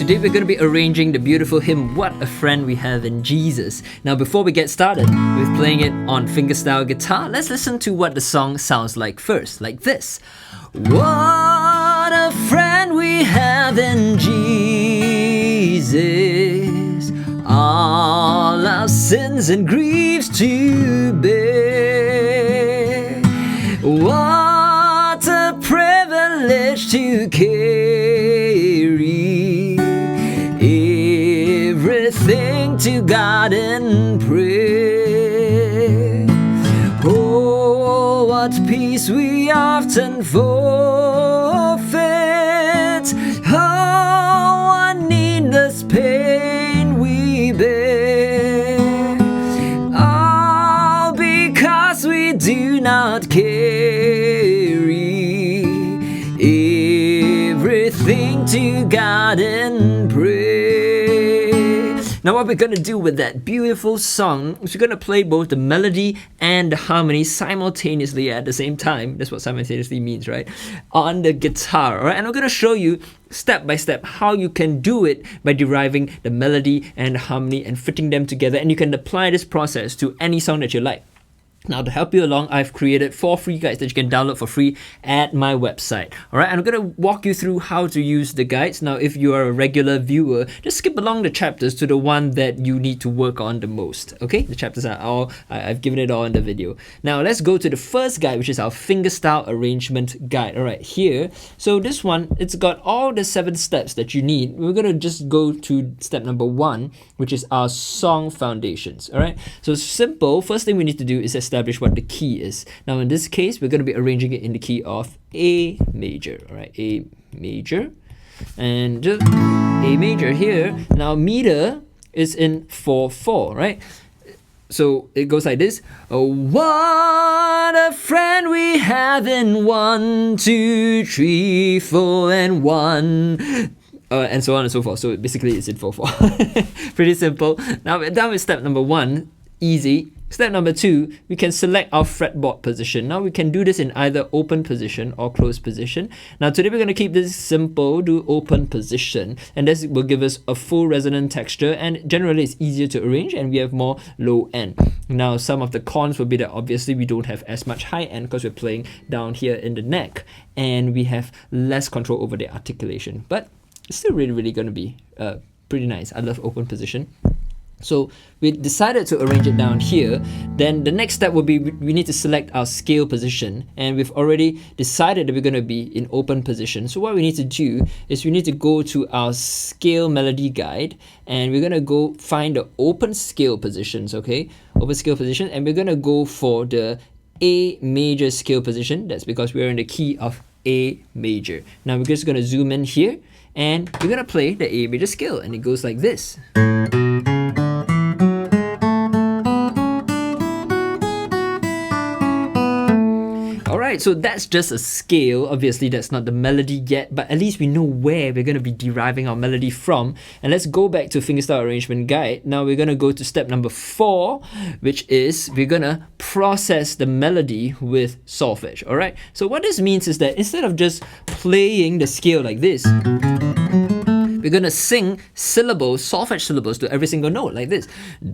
Today we're going to be arranging the beautiful hymn What a Friend We Have in Jesus. Now before we get started with playing it on fingerstyle guitar, let's listen to what the song sounds like first, like this. What a friend we have in Jesus, all our sins and griefs to bear. What a privilege to carry everything to God in prayer. Oh, what peace we often forfeit. Oh, what needless pain we bear. All because we do not carry everything to God in prayer. Now what we're going to do with that beautiful song is we're going to play both the melody and the harmony simultaneously at the same time. That's what simultaneously means, right? On the guitar, all right? And I'm going to show you step by step how you can do it by deriving the melody and the harmony and fitting them together. And you can apply this process to any song that you like. Now, to help you along, I've created 4 free guides that you can download for free at my website. Alright, I'm going to walk you through how to use the guides. Now, if you are a regular viewer, just skip along the chapters to the one that you need to work on the most. Okay, the chapters are all, I've given it all in the video. Now, let's go to the first guide, which is our fingerstyle arrangement guide. Alright, here. So this one, it's got all the 7 steps that you need. We're going to just go to step number 1, which is our song foundations. Alright, so simple. First thing we need to do is establish what the key is. Now in this case, we're going to be arranging it in the key of A major. All right, A major, and just A major here. Now meter is in 4/4, right? So it goes like this. Oh, what a friend we have in 1, 2, 3, 4, and 1. And so on and so forth. So basically it's in 4/4. Pretty simple. Now we're done with step number 1. Easy. Step number 2, we can select our fretboard position. Now we can do this in either open position or closed position. Now today we're going to keep this simple, do open position, and this will give us a full resonant texture, and generally it's easier to arrange and we have more low end. Now some of the cons will be that obviously we don't have as much high end because we're playing down here in the neck and we have less control over the articulation, but it's still really going to be pretty nice. I love open position. So we decided to arrange it down here. Then the next step will be we need to select our scale position, and we've already decided that we're going to be in open position. So what we need to do is we need to go to our scale melody guide, and we're going to go find the open scale positions, okay? Open scale position, and we're going to go for the A major scale position. That's because we're in the key of A major. Now we're just going to zoom in here, and we're going to play the A major scale, and it goes like this. Alright, so that's just a scale. Obviously that's not the melody yet, but at least we know where we're going to be deriving our melody from. And let's go back to fingerstyle arrangement guide. Now we're going to go to step number 4, which is we're going to process the melody with solfege. Alright, so what this means is that instead of just playing the scale like this, we're going to sing syllables, solfege syllables to every single note like this.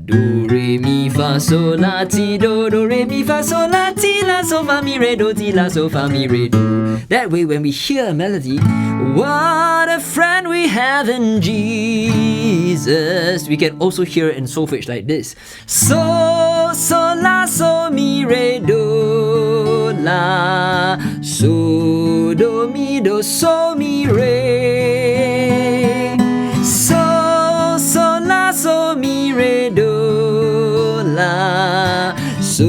Do, re, mi, fa, sol, la, ti, do, do, re, mi, fa, sol, la, ti, la, sol, fa, mi, re, do, ti, la, sol, fa, mi, re, do. That way when we hear a melody, what a friend we have in Jesus, we can also hear it in solfege like this. So, sol, la, sol, mi, re, do, la, so, do, mi, do, so, mi, re. So, sol, la, sol, mi, re, do, la, so,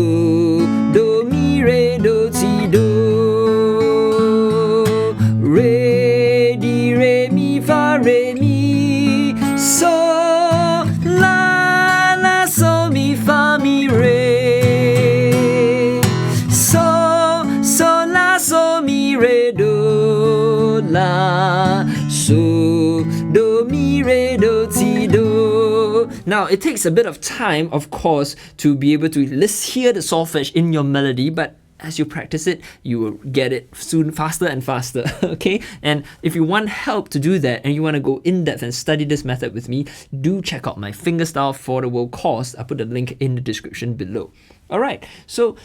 do, mi, re, do, ti, do, re, di, re, mi, fa, re, mi, so, la, sol, mi, fa, mi, re, so, sol, la, sol, mi, re, do, la, so, do, mi, re, do, ti, do. Now, it takes a bit of time, of course, to be able to hear the solfege in your melody, but as you practice it, you will get it soon faster and faster, okay? And if you want help to do that and you want to go in depth and study this method with me, do check out my Fingerstyle for the World course. I'll put the link in the description below. All right, so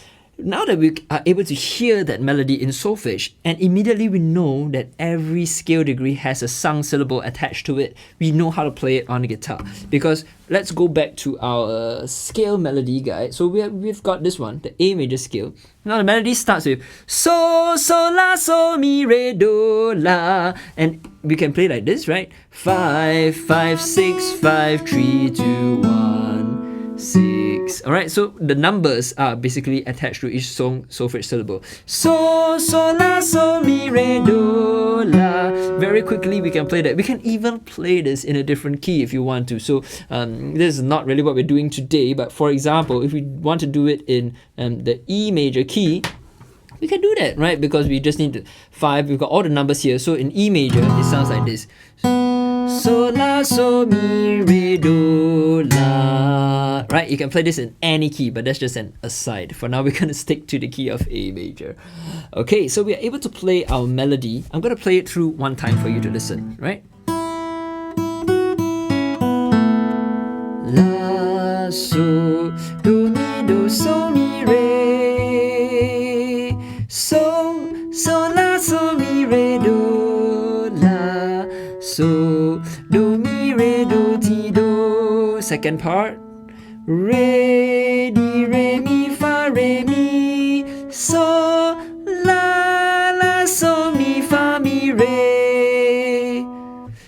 now that we are able to hear that melody in solfege, and immediately we know that every scale degree has a sung syllable attached to it, we know how to play it on the guitar. Because let's go back to our scale melody guide. So we've got this one, the A major scale. Now the melody starts with so, so, la, so, mi, re, do, la. And we can play like this, right? 5, 5, 6, 5, 3, 2, 1, 6. Alright, so the numbers are basically attached to each solfege syllable. So, so, la, so, mi, re, do, la. Very quickly we can play that. We can even play this in a different key if you want to. So this is not really what we're doing today, but for example, if we want to do it in the E major key, we can do that, right? Because we just need 5. We've got all the numbers here. So in E major, it sounds like this. So, la, so, mi, re, do, la. Right? You can play this in any key, but that's just an aside. For now, we're going to stick to the key of A major. Okay, so we are able to play our melody. I'm going to play it through one time for you to listen, right? La, so, do, mi, do, so, mi, re. So, so, la, so, mi, re, do, la. So, do, mi, re, do, ti, do. Second part. Re, di, re, mi, fa, re, mi. So, la, la, so, mi, fa, mi, re.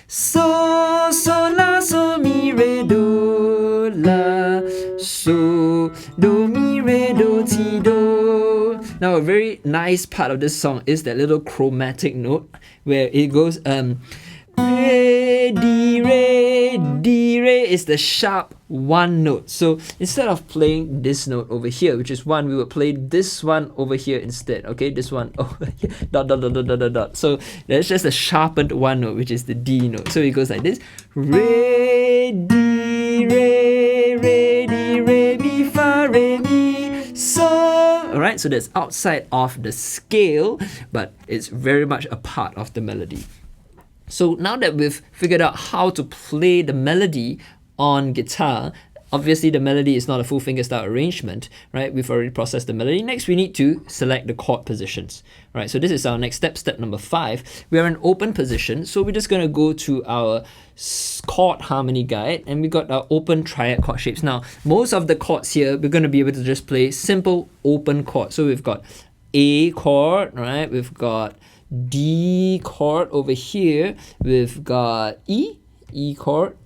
So, so, la, so, mi, re, do, la. So, do, mi, re, do, ti, do. Now a very nice part of this song is that little chromatic note where it goes re, di, re, di, re is the sharp one note. So instead of playing this note over here, which is 1, we would play this one over here instead. Okay, this one over here, dot, dot, dot, dot, dot, dot, dot. So that's just a sharpened one note, which is the D note. So it goes like this. Re, di, re, re, di, re, mi, fa, re, mi, so. Alright, so that's outside of the scale, but it's very much a part of the melody. So now that we've figured out how to play the melody on guitar, obviously the melody is not a full fingerstyle arrangement, right? We've already processed the melody. Next, we need to select the chord positions, right? So this is our next step, step number 5. We are in open position, so we're just going to go to our chord harmony guide, and we got our open triad chord shapes. Now, most of the chords here, we're going to be able to just play simple open chords. So we've got A chord, right? We've got D chord over here, we've got E chord,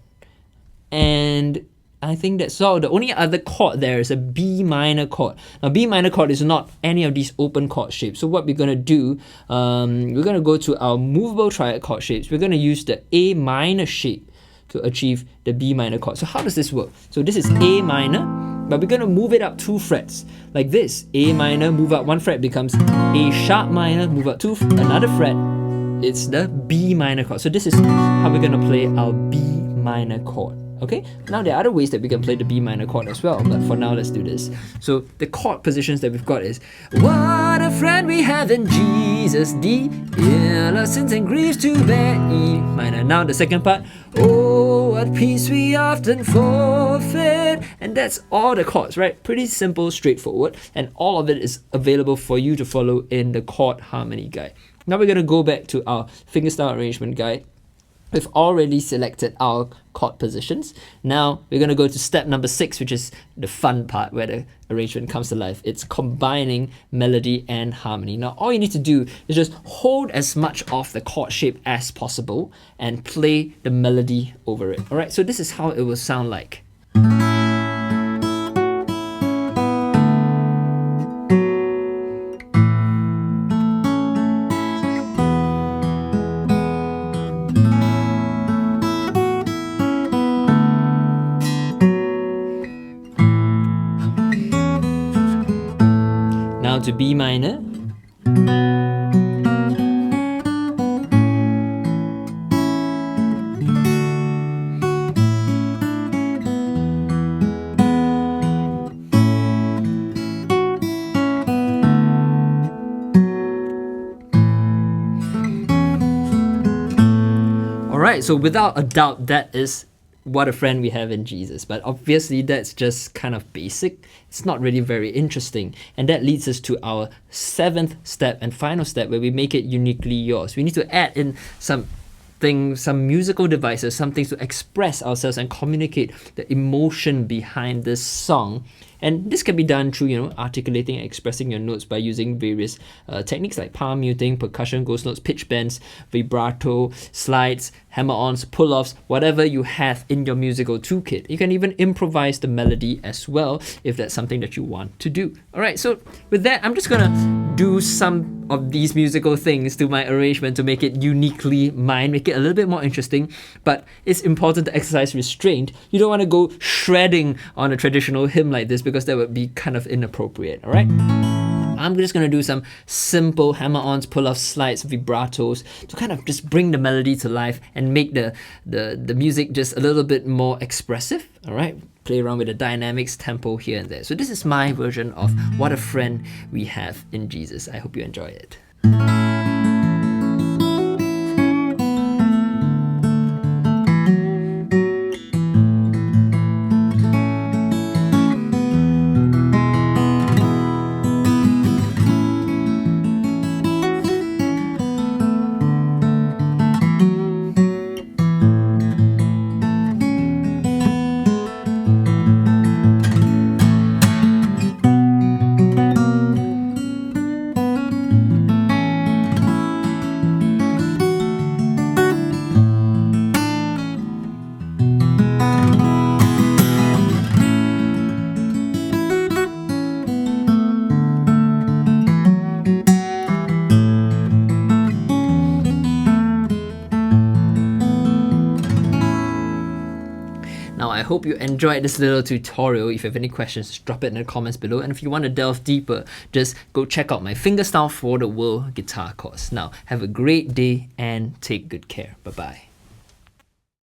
and I think that's all. The only other chord there is a B minor chord. Now B minor chord is not any of these open chord shapes. So what we're going to do, we're going to go to our movable triad chord shapes. We're going to use the A minor shape to achieve the B minor chord. So how does this work? So this is A minor, but we're going to move it up 2 frets like this. A minor, move up 1 fret, becomes A sharp minor, move up another fret, it's the B minor chord. So this is how we're going to play our B minor chord. Okay, now there are other ways that we can play the B minor chord as well, but for now let's do this. So the chord positions that we've got is, what a friend we have in Jesus, D, in our sins and griefs to bear, E minor. Now the second part, oh, what peace we often forfeit. And that's all the chords, right? Pretty simple, straightforward, and all of it is available for you to follow in the chord harmony guide. Now we're going to go back to our fingerstyle arrangement guide. We've already selected our chord positions. Now we're going to go to step number 6, which is the fun part where the arrangement comes to life. It's combining melody and harmony. Now all you need to do is just hold as much of the chord shape as possible and play the melody over it. Alright, so this is how it will sound like. Now to B minor. Alright, so without a doubt, that is what a friend we have in Jesus. But obviously, that's just kind of basic. It's not really very interesting. And that leads us to our 7th step and final step, where we make it uniquely yours. We need to add in some musical devices, some things to express ourselves and communicate the emotion behind this song. And this can be done through, articulating and expressing your notes by using various techniques like palm muting, percussion, ghost notes, pitch bends, vibrato, slides, hammer-ons, pull-offs, whatever you have in your musical toolkit. You can even improvise the melody as well if that's something that you want to do. Alright, so with that, I'm just gonna do some of these musical things to my arrangement to make it uniquely mine, make it a little bit more interesting. But it's important to exercise restraint. You don't want to go shredding on a traditional hymn like this, because that would be kind of inappropriate. Alright, I'm just going to do some simple hammer-ons, pull-offs, slides, vibratos to kind of just bring the melody to life and make the music just a little bit more expressive. Alright, play around with the dynamics, tempo here and there. So this is my version of What a Friend We Have in Jesus. I hope you enjoy it. Now, I hope you enjoyed this little tutorial. If you have any questions, drop it in the comments below. And if you want to delve deeper, just go check out my Fingerstyle for the World guitar course. Now, have a great day and take good care. Bye-bye.